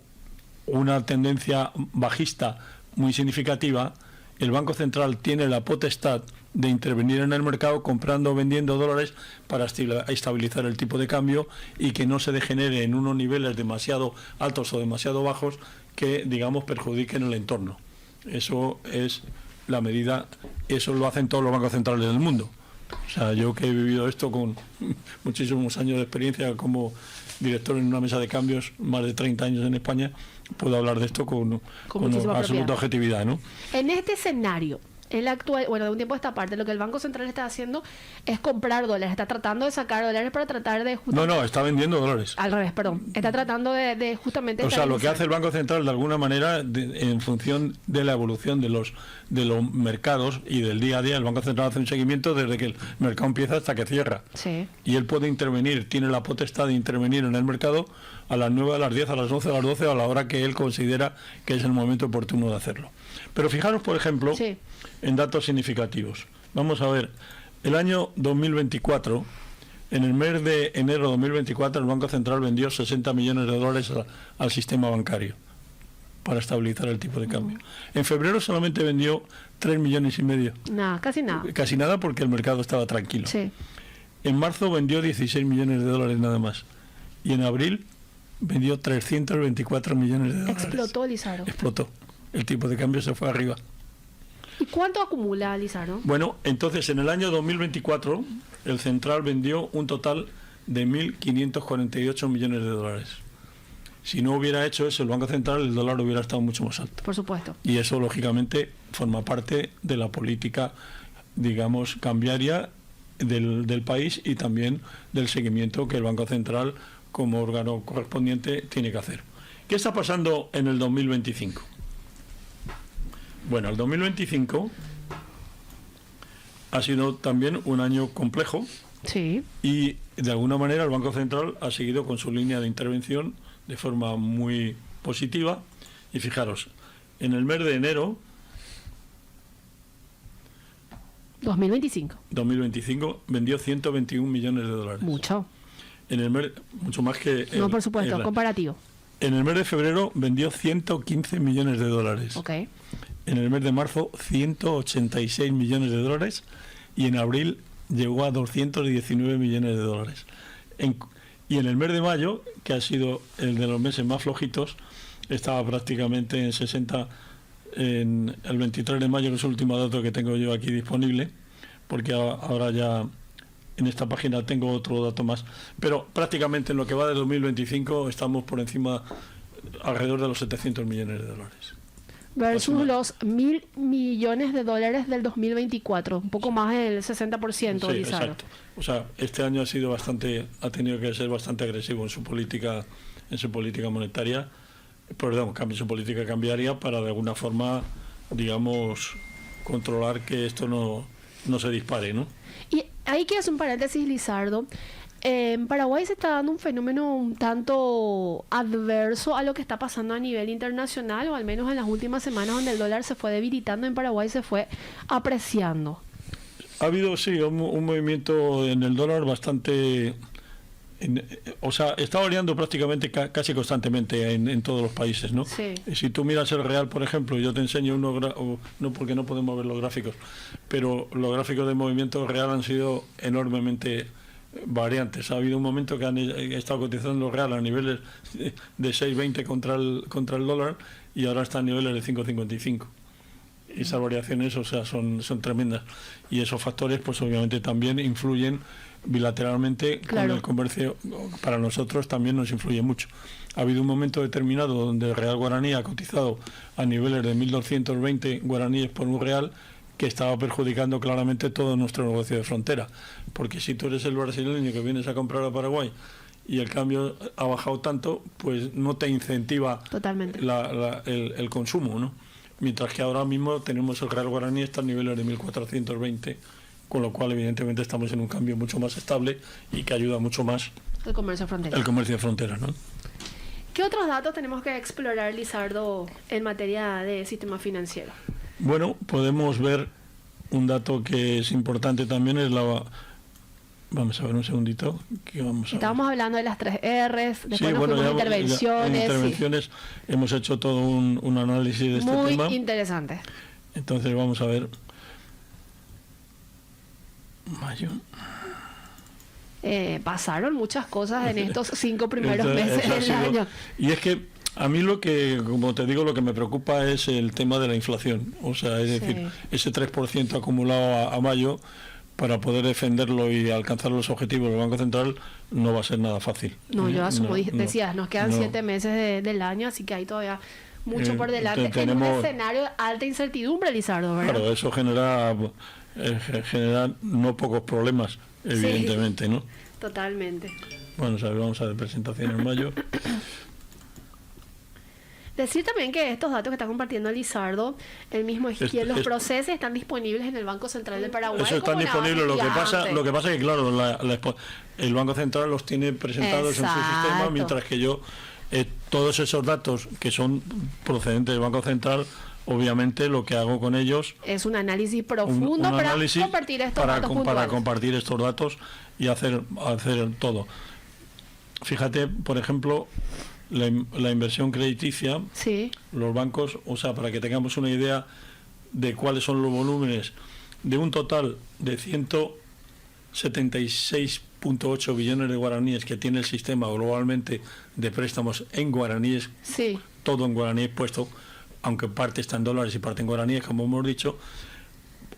una tendencia bajista muy significativa, el Banco Central tiene la potestad de intervenir en el mercado comprando o vendiendo dólares para estabilizar el tipo de cambio y que no se degenere en unos niveles demasiado altos o demasiado bajos que, digamos, perjudiquen el entorno. Eso es la medida, eso lo hacen todos los bancos centrales del mundo. O sea, yo que he vivido esto con muchísimos años de experiencia como director en una mesa de cambios, más de 30 años en España, puedo hablar de esto con absoluta objetividad, ¿no? En este escenario, el actual, bueno, de un tiempo a esta parte, lo que el Banco Central está haciendo es comprar dólares, está tratando de sacar dólares para tratar de... No, está vendiendo dólares. Al revés, perdón. Está tratando de justamente... O sea, lo que hace el Banco Central, de alguna manera, en función de la evolución de los mercados y del día a día, el Banco Central hace un seguimiento desde que el mercado empieza hasta que cierra. Sí. Y él puede intervenir, tiene la potestad de intervenir en el mercado a las 9, a las 10, a las 11, a las 12, a la hora que él considera que es el momento oportuno de hacerlo. Pero fijaros, por ejemplo, en datos significativos. Vamos a ver, el año 2024, en el mes de enero de 2024, el Banco Central vendió 60 millones de dólares al sistema bancario para estabilizar el tipo de cambio. En febrero solamente vendió 3 millones y medio. Nada, casi nada. Casi nada porque el mercado estaba tranquilo. Sí. En marzo vendió 16 millones de dólares nada más. Y en abril vendió 324 millones de dólares. Explotó, Lizardo. Explotó. El tipo de cambio se fue arriba. ¿Y cuánto acumula, Lizardo? Bueno, entonces en el año 2024 el Central vendió un total de 1.548 millones de dólares. Si no hubiera hecho eso el Banco Central, el dólar hubiera estado mucho más alto. Por supuesto. Y eso, lógicamente, forma parte de la política, digamos, cambiaria del país y también del seguimiento que el Banco Central, como órgano correspondiente, tiene que hacer. ¿Qué está pasando en el 2025? Bueno, el 2025 ha sido también un año complejo. Sí. Y de alguna manera el Banco Central ha seguido con su línea de intervención de forma muy positiva. Y fijaros, en el mes de enero 2025 vendió 121 millones de dólares. Mucho. En el mes, mucho más que... No, por supuesto, comparativo. En el mes de febrero vendió 115 millones de dólares. Ok. En el mes de marzo 186 millones de dólares y en abril llegó a 219 millones de dólares. Y en el mes de mayo, que ha sido el de los meses más flojitos, estaba prácticamente en 60 en el 23 de mayo, que es el último dato que tengo yo aquí disponible, porque ahora ya en esta página tengo otro dato más, pero prácticamente en lo que va de 2025 estamos por encima, alrededor de los 700 millones de dólares. Versus los 1.000 millones de dólares del 2024, un poco más del 60%, Sí, Lizardo. exacto. O sea, este año ha tenido que ser bastante agresivo en su política monetaria, perdón, en su política cambiaria, para de alguna forma, digamos, controlar que esto no se dispare, ¿no? Y ahí quiero hacer un paréntesis, Lizardo. En Paraguay se está dando un fenómeno un tanto adverso a lo que está pasando a nivel internacional, o al menos en las últimas semanas, donde el dólar se fue debilitando, en Paraguay se fue apreciando. Ha habido, sí, un movimiento en el dólar bastante... o sea, está variando prácticamente casi constantemente en todos los países, ¿no? Sí. Si tú miras el real, por ejemplo, yo te enseño no, porque no podemos ver los gráficos, pero los gráficos de movimiento real han sido enormemente variantes. Ha habido un momento que han estado cotizando los real a niveles de 6,20 contra el dólar, y ahora está a niveles de 5,55. Y esas variaciones, o sea, son tremendas, y esos factores pues obviamente también influyen bilateralmente. Claro. Con el comercio. Para nosotros también nos influye mucho. Ha habido un momento determinado donde el real guaraní ha cotizado a niveles de 1.220 guaraníes por un real, que estaba perjudicando claramente todo nuestro negocio de frontera, porque si tú eres el brasileño que vienes a comprar a Paraguay y el cambio ha bajado tanto, pues no te incentiva Totalmente el consumo, ¿no? Mientras que ahora mismo tenemos el real guaraní está a niveles de 1.420, con lo cual evidentemente estamos en un cambio mucho más estable y que ayuda mucho más el comercio fronterizo. el comercio de frontera, ¿no? ¿Qué otros datos tenemos que explorar, Lizardo, en materia de sistema financiero? Bueno, podemos ver un dato que es importante también, es la... Vamos a ver un segundito. Estábamos hablando de las 3 R's, después Sí, nos bueno, fuimos a intervenciones. En intervenciones hemos hecho todo un análisis de este tema. Muy interesante. Entonces vamos a ver. Mayo. Pasaron muchas cosas en estos 5 primeros meses del año. Y es que a mí lo que, como te digo, lo que me preocupa es el tema de la inflación. O sea, es decir, ese 3% acumulado a mayo, para poder defenderlo y alcanzar los objetivos del Banco Central, no va a ser nada fácil. No, yo como decías, nos quedan 7 meses del año, así que hay todavía mucho por delante. Tenemos en un escenario de alta incertidumbre, Lizardo, ¿verdad? Claro, eso genera no pocos problemas, evidentemente, ¿no? Totalmente. Bueno, vamos a ver presentación en mayo. Decir también que estos datos que está compartiendo Lizardo, el mismo los procesos están disponibles en el Banco Central de Paraguay. Eso está disponible. Lo que pasa es que, claro, el Banco Central los tiene presentados en su sistema, mientras que yo, todos esos datos que son procedentes del Banco Central, obviamente lo que hago con ellos es un análisis profundo para compartir estos datos para compartir estos datos y hacer todo. Fíjate, por ejemplo, la inversión crediticia, los bancos, o sea, para que tengamos una idea de cuáles son los volúmenes de un total de 176.8 billones de guaraníes que tiene el sistema globalmente de préstamos en guaraníes, todo en guaraníes puesto, aunque parte está en dólares y parte en guaraníes, como hemos dicho.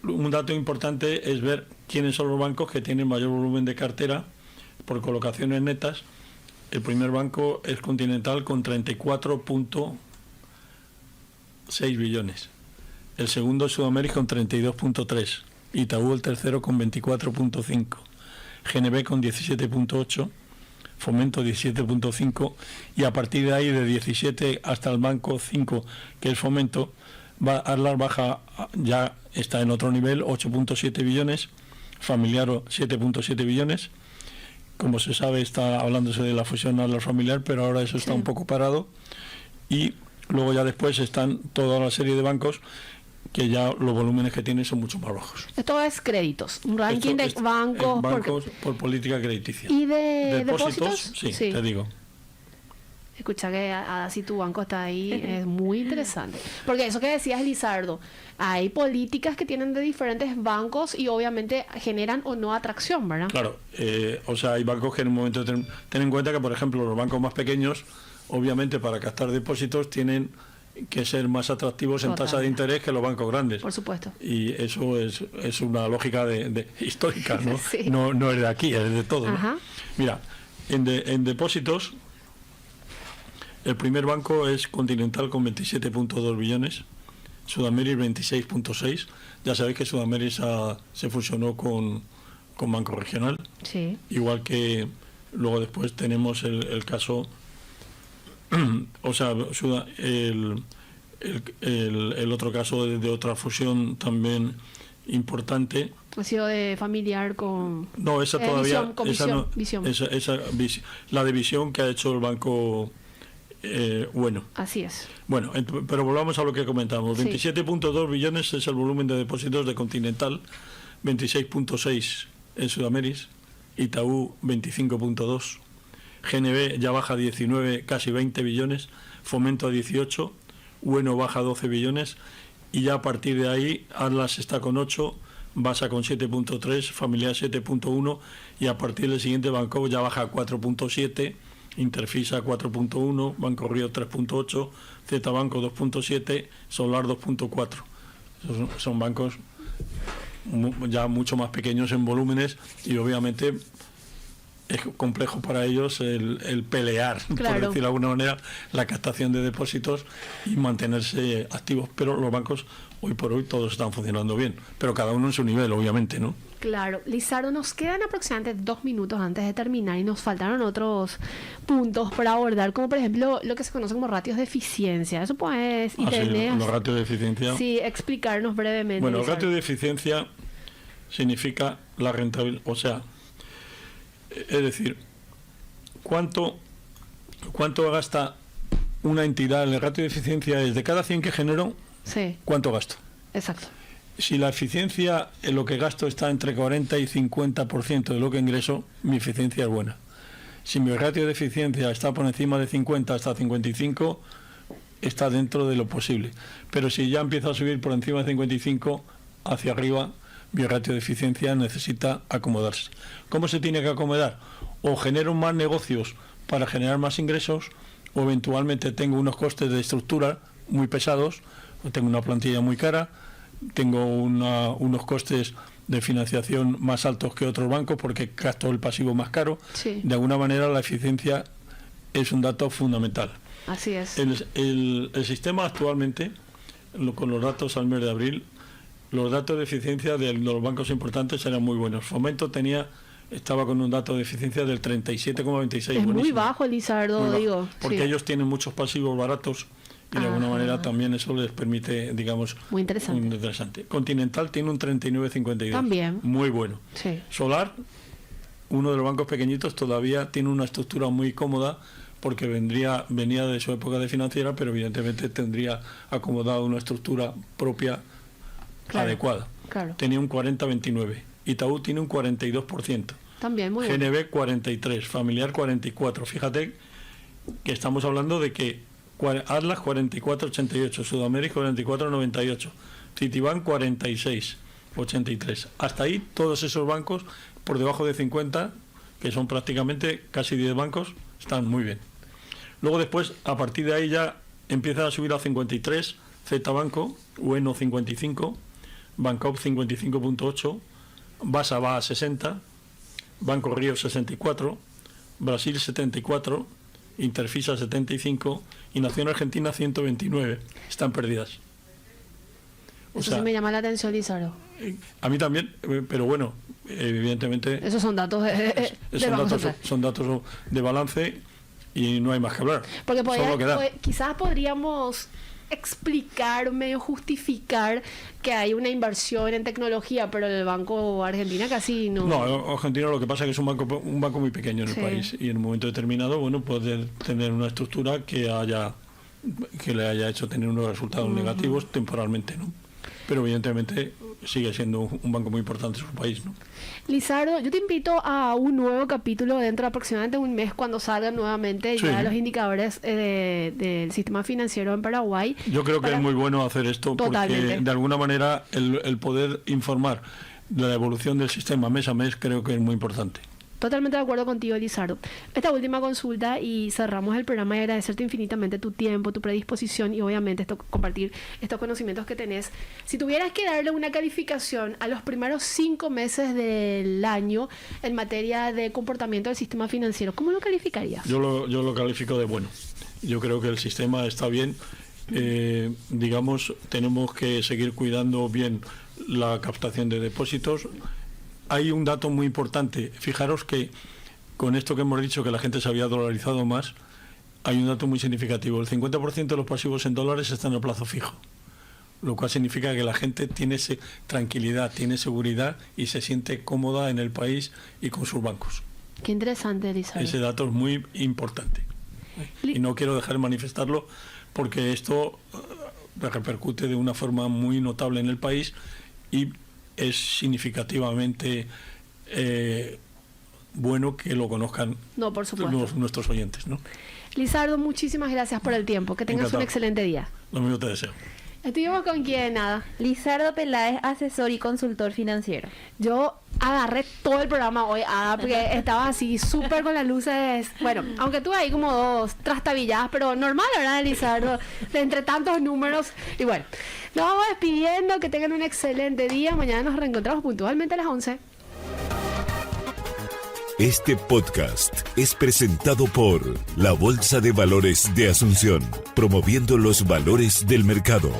Un dato importante es ver quiénes son los bancos que tienen mayor volumen de cartera por colocaciones netas. El primer banco es Continental con 34.6 billones. El segundo es Sudamérica con 32.3. Itaú el tercero con 24.5. GNB con 17.8. Fomento 17.5. Y a partir de ahí, de 17 hasta el banco 5, que es Fomento, Arlar baja, ya está en otro nivel, 8.7 billones. Familiar 7.7 billones. Como se sabe, está hablándose de la fusión Arlar Familiar, pero ahora eso está un poco parado. Y luego ya después están toda la serie de bancos que ya los volúmenes que tienen son mucho más bajos. Esto es créditos, un ranking de bancos por política crediticia. ¿Y de depósitos? Sí, te digo. Escucha que así tu banco está ahí, es muy interesante. Porque eso que decías, Lizardo, hay políticas que tienen de diferentes bancos y obviamente generan o no atracción, ¿verdad? Claro, o sea, hay bancos que en un momento... Ten en cuenta que, por ejemplo, los bancos más pequeños, obviamente para captar depósitos tienen que ser más atractivos en tasa de interés que los bancos grandes. Por supuesto. Y eso es una lógica histórica, ¿no? Sí. No es de aquí, es de todo, ¿no? Ajá. Mira, en depósitos, el primer banco es Continental con 27.2 billones, Sudamérica 26.6. Ya sabéis que Sudamérica se fusionó con Banco Regional. Sí. Igual que luego después tenemos el caso, o sea, el otro caso de otra fusión también importante. Ha sido de familiar con... No, esa todavía... Visión. La división que ha hecho el banco... bueno. Así es. Bueno, pero volvamos a lo que comentamos. Sí. 27.2 billones es el volumen de depósitos de Continental, 26.6 en Sudamérica, Itaú 25.2, GNB ya baja 19, casi 20 billones, Fomento a 18, Bueno baja 12 billones y ya a partir de ahí Atlas está con 8, Basa con 7.3, Familiar 7.1 y a partir del siguiente Banco ya baja a 4.7, Interfisa 4.1, Banco Río 3.8, Zbanco 2.7, Solar 2.4. Son bancos ya mucho más pequeños en volúmenes y obviamente es complejo para ellos el pelear, claro, por decirlo de alguna manera, la captación de depósitos y mantenerse activos, pero los bancos hoy por hoy todos están funcionando bien, pero cada uno en su nivel, obviamente, ¿no? Claro. Lizardo, nos quedan aproximadamente 2 minutos antes de terminar y nos faltaron otros puntos para abordar, como por ejemplo lo que se conoce como ratios de eficiencia. Eso puedes... Sí, los ratios de eficiencia. Sí, explicarnos brevemente. Bueno, el Lizardo. ratio de eficiencia significa la rentabilidad, o sea, es decir, cuánto gasta una entidad. El ratio de eficiencia es de cada 100 que genero, Sí, ¿cuánto gasto? exacto. Si la eficiencia en lo que gasto está entre 40 y 50% de lo que ingreso, mi eficiencia es buena. Si mi ratio de eficiencia está por encima de 50 hasta 55, está dentro de lo posible. Pero si ya empieza a subir por encima de 55 hacia arriba, mi ratio de eficiencia necesita acomodarse. ¿Cómo se tiene que acomodar? O genero más negocios para generar más ingresos, o eventualmente tengo unos costes de estructura muy pesados, o tengo una plantilla muy cara, tengo unos costes de financiación más altos que otros bancos porque gasto el pasivo más caro. Sí. De alguna manera la eficiencia es un dato fundamental. Así es. El sistema actualmente, con los datos al mes de abril, los datos de eficiencia de los bancos importantes eran muy buenos. Fomento estaba con un dato de eficiencia del 37,26. Es muy buenísimo. bajo, Lizardo, Muy bajo, digo. porque sí. ellos tienen muchos pasivos baratos y de alguna manera también eso les permite, digamos, Muy interesante. Continental tiene un 39,52. También. Muy bueno. Sí. Solar, uno de los bancos pequeñitos, todavía tiene una estructura muy cómoda porque venía de su época de financiera, pero evidentemente tendría acomodada una estructura propia adecuada. Claro. Tenía un 40,29. Itaú tiene un 42%. También muy bueno. GNB 43, Familiar 44. Fíjate que estamos hablando de que Atlas 44,88, Sudamérica 44,98, Citibank 46,83. Hasta ahí todos esos bancos por debajo de 50, que son prácticamente casi 10 bancos, están muy bien. Luego después, a partir de ahí ya empiezan a subir a 53, Zbanco, Bueno 55, Bancoop 55,8, Basa va a 60, Banco Río 64, Brasil 74, Interfisa 75 y Nación Argentina 129. Están perdidas. Eso sí me llama la atención, Lizardo. A mí también, pero bueno, evidentemente... Esos son datos son datos de balance y no hay más que hablar. Porque quizás podríamos explicar, medio justificar que hay una inversión en tecnología, pero el Banco Argentina casi no. No, Argentina lo que pasa es que es un banco muy pequeño en el país y en un momento determinado, bueno, puede tener una estructura que le haya hecho tener unos resultados negativos temporalmente, ¿no? Pero evidentemente sigue siendo un banco muy importante en su país, ¿no? Lizardo, yo te invito a un nuevo capítulo dentro de aproximadamente un mes cuando salgan nuevamente ya los indicadores del sistema financiero en Paraguay. Yo creo que es muy bueno hacer esto porque de alguna manera el poder informar de la evolución del sistema mes a mes creo que es muy importante. Totalmente de acuerdo contigo, Lizardo. Esta última consulta y cerramos el programa y agradecerte infinitamente tu tiempo, tu predisposición y obviamente compartir estos conocimientos que tenés. Si tuvieras que darle una calificación a los primeros 5 meses del año en materia de comportamiento del sistema financiero, ¿cómo lo calificarías? Yo lo califico de bueno. Yo creo que el sistema está bien. Digamos, tenemos que seguir cuidando bien la captación de depósitos. Hay un dato muy importante. Fijaros que con esto que hemos dicho, que la gente se había dolarizado más, hay un dato muy significativo. El 50% de los pasivos en dólares están a plazo fijo, lo cual significa que la gente tiene tranquilidad, tiene seguridad y se siente cómoda en el país y con sus bancos. Qué interesante, Elizabeth. Ese dato es muy importante. Y no quiero dejar de manifestarlo porque esto repercute de una forma muy notable en el país y es significativamente bueno que lo conozcan por supuesto. nuestros oyentes, ¿no? Lizardo, muchísimas gracias por el tiempo. Que tengas un excelente día. Lo mismo te deseo. ¿Estuvimos con quién, Nada? Lizardo Peláez, asesor y consultor financiero. Yo agarré todo el programa hoy, Ada, porque estaba así súper con las luces. Bueno, aunque tuve ahí como 2 trastabilladas, pero normal, ¿verdad, Lizardo? De entre tantos números. Y bueno, nos vamos despidiendo. Que tengan un excelente día. Mañana nos reencontramos puntualmente a las 11. Este podcast es presentado por la Bolsa de Valores de Asunción, promoviendo los valores del mercado.